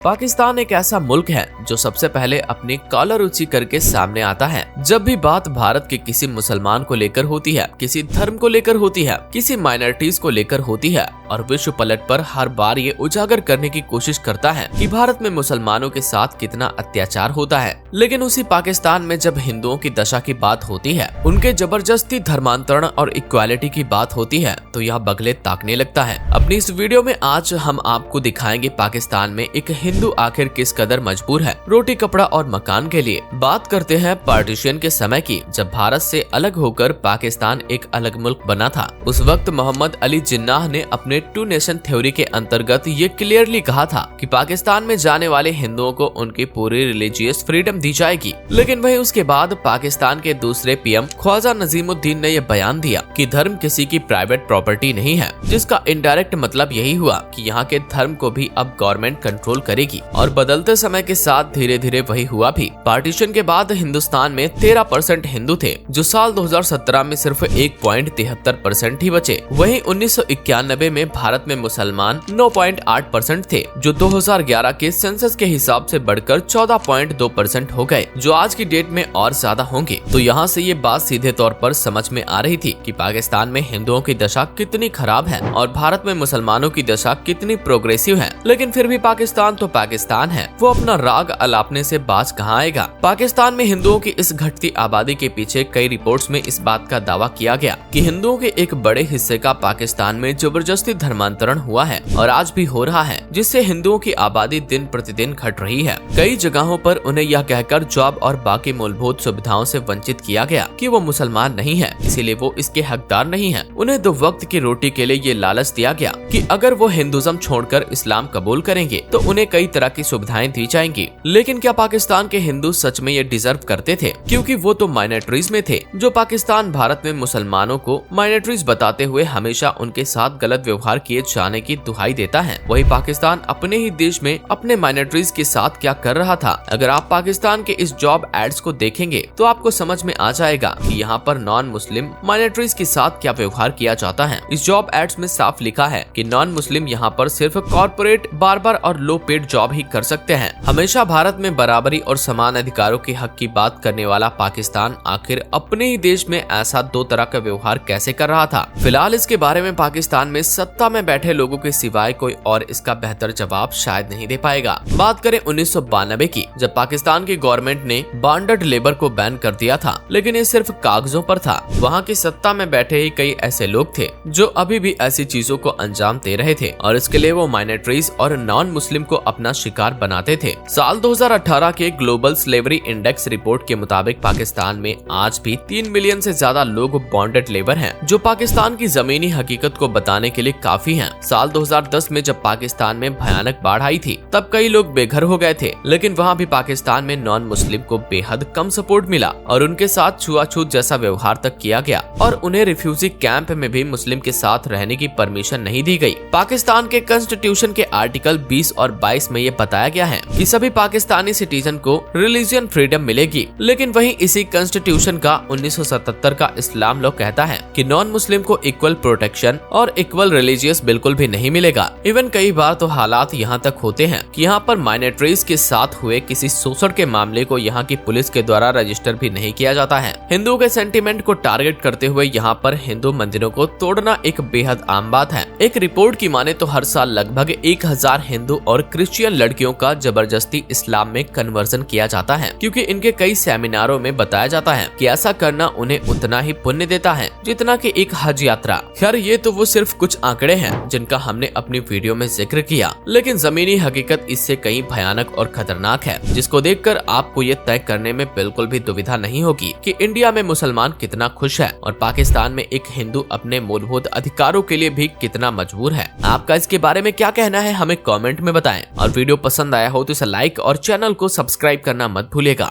पाकिस्तान एक ऐसा मुल्क है जो सबसे पहले अपनी कॉलर ऊंची करके सामने आता है जब भी बात भारत के किसी मुसलमान को लेकर होती है, किसी धर्म को लेकर होती है, किसी माइनॉरिटीज को लेकर होती है। और विश्व पलट पर हर बार ये उजागर करने की कोशिश करता है कि भारत में मुसलमानों के साथ कितना अत्याचार होता है। लेकिन उसी पाकिस्तान में जब हिंदुओं की दशा की बात होती है, उनके जबरदस्ती धर्मांतरण और इक्वालिटी की बात होती है, तो यह बगले ताकने लगता है। अपनी इस वीडियो में आज हम आपको दिखाएंगे पाकिस्तान में एक हिंदू आखिर किस कदर मजबूर है रोटी, कपड़ा और मकान के लिए। बात करते हैं पार्टीशन के समय की, जब भारत से अलग होकर पाकिस्तान एक अलग मुल्क बना था। उस वक्त मोहम्मद अली जिन्नाह ने अपने टू नेशन थ्योरी के अंतर्गत ये क्लियरली कहा था कि पाकिस्तान में जाने वाले हिंदुओं को उनकी पूरी रिलीजियस फ्रीडम दी जाएगी। लेकिन वही उसके बाद पाकिस्तान के दूसरे पीएम ख्वाजा नजीमुद्दीन ने यह बयान दिया कि धर्म किसी की प्राइवेट प्रॉपर्टी नहीं है, जिसका इनडायरेक्ट मतलब यही हुआ कि यहाँ के धर्म को भी अब गवर्नमेंट कंट्रोल करेगी। और बदलते समय के साथ धीरे धीरे वही हुआ भी। पार्टीशन के बाद हिंदुस्तान में 13% हिंदू थे, जो साल 2017 में सिर्फ 1.73% ही बचे। वहीं 1991 में भारत में मुसलमान 9.8% थे, जो 2011 के सेंसस के हिसाब से बढ़कर 14.2% हो गए, जो आज की डेट में और ज्यादा होंगे। तो यहाँ से ये बात सीधे तौर पर समझ में आ रही थी कि पाकिस्तान में हिंदुओं की दशा कितनी खराब है और भारत में मुसलमानों की दशा कितनी प्रोग्रेसिव है। लेकिन फिर भी पाकिस्तान तो पाकिस्तान है, वो अपना राग अलापने से बाज कहाँ आएगा। पाकिस्तान में हिंदुओं की इस घटती आबादी के पीछे कई रिपोर्ट्स में इस बात का दावा किया गया कि हिंदुओं के एक बड़े हिस्से का पाकिस्तान में जबरदस्ती धर्मांतरण हुआ है और आज भी हो रहा है, जिससे हिंदुओं की आबादी दिन प्रतिदिन घट रही है। कई जगहों पर उन्हें यह कहकर जॉब और बाकी मूलभूत सुविधाओं से वंचित किया गया कि वो मुसलमान नहीं है, इसीलिए वो इसके हकदार नहीं है। उन्हें 2 वक्त की रोटी के लिए ये लालच दिया गया कि अगर वो हिंदुज्म छोड़कर इस्लाम कबूल करेंगे तो उन्हें कई तरह की सुविधाएं दी जाएंगी। लेकिन क्या पाकिस्तान के हिंदू सच में ये डिजर्व करते थे? क्योंकि वो तो माइनॉरिटीज में थे। जो पाकिस्तान भारत में मुसलमानों को माइनॉरिटीज बताते हुए हमेशा उनके साथ गलत व्यवहार किए जाने की दुहाई देता है, वही पाकिस्तान अपने ही देश में अपने माइनॉरिटीज के साथ क्या कर रहा था। अगर आप पाकिस्तान के इस जॉब एड्स को देखेंगे तो आपको समझ में आ जाएगा कि यहाँ पर नॉन मुस्लिम माइनॉरिटीज के साथ क्या व्यवहार किया जाता है। इस जॉब एड्स में साफ लिखा है कि नॉन मुस्लिम यहाँ पर सिर्फ कॉर्पोरेट, बार्बर और लो पेड जॉब ही कर सकते हैं। हमेशा भारत में बराबरी और समान अधिकारों के हक की बात करने वाला पाकिस्तान आखिर अपने ही देश में ऐसा 2 तरह का व्यवहार कैसे कर रहा था? फिलहाल इसके बारे में पाकिस्तान में सत्ता में बैठे लोगों के सिवाय कोई और इसका बेहतर जवाब शायद नहीं दे पाएगा। बात करें 1992 की, जब पाकिस्तान की गवर्नमेंट ने बॉन्डेड लेबर को बैन कर दिया था, लेकिन ये सिर्फ कागजों पर था। वहाँ की सत्ता में बैठे ही कई ऐसे लोग थे जो अभी भी ऐसी चीजों को अंजाम दे रहे थे और इसके लिए वो माइनॉरिटीज और नॉन मुस्लिम को अपना शिकार बनाते थे। साल 2018 के ग्लोबल स्लेवरी इंडेक्स रिपोर्ट के मुताबिक पाकिस्तान में आज भी 3 मिलियन से ज्यादा लोग बॉन्डेड लेबर हैं, जो पाकिस्तान की जमीनी हकीकत को बताने के लिए काफी हैं। साल 2010 में जब पाकिस्तान में भयानक बाढ़ आई थी, तब कई लोग बेघर हो गए थे, लेकिन वहाँ भी पाकिस्तान में नॉन मुस्लिम को बेहद कम सपोर्ट मिला और उनके साथ छुआछूत जैसा व्यवहार तक किया गया और उन्हें रिफ्यूजी कैंप में भी मुस्लिम के साथ रहने की परमिशन नहीं दी गई। पाकिस्तान के कॉन्स्टिट्यूशन के आर्टिकल 20 और 22 में ये बताया गया है कि सभी पाकिस्तानी सिटीजन को रिलीजियन फ्रीडम मिलेगी। लेकिन वहीं इसी कॉन्स्टिट्यूशन का 1977 का इस्लाम लॉ कहता है कि नॉन मुस्लिम को इक्वल प्रोटेक्शन और इक्वल रिलीजियस बिल्कुल भी नहीं मिलेगा। इवन कई बार तो हालात यहाँ तक होते हैं कि यहाँ पर माइनॉरिटीज के साथ हुए किसी शोषण के मामले को यहाँ की पुलिस के द्वारा रजिस्टर भी नहीं किया जाता है। हिंदुओं के सेंटीमेंट को टारगेट करते हुए यहाँ पर हिंदू मंदिरों को तोड़ना एक बेहद आम बात है। एक रिपोर्ट की माने तो हर साल लगभग 1000 हिंदू और क्रिश्चियन लड़कियों का जबरदस्ती इस्लाम में कन्वर्जन किया जाता है, क्योंकि इनके कई सेमिनारों में बताया जाता है कि ऐसा करना उन्हें उतना ही पुण्य देता है जितना कि एक हज यात्रा। खैर, ये तो वो सिर्फ कुछ आंकड़े हैं जिनका हमने अपनी वीडियो में जिक्र किया, लेकिन जमीनी हकीकत इससे कहीं भयानक और खतरनाक है, जिसको देखकर आपको ये तय करने में बिल्कुल भी दुविधा नहीं होगी कि इंडिया में मुसलमान कितना खुश है और पाकिस्तान में एक हिंदू अपने मूलभूत अधिकारों के लिए भी कितना मजबूर है। आपका इसके बारे में क्या कहना है, हमें कमेंट में बताएं और वीडियो पसंद आया हो तो इसे लाइक और चैनल को सब्सक्राइब करना मत भूलिएगा।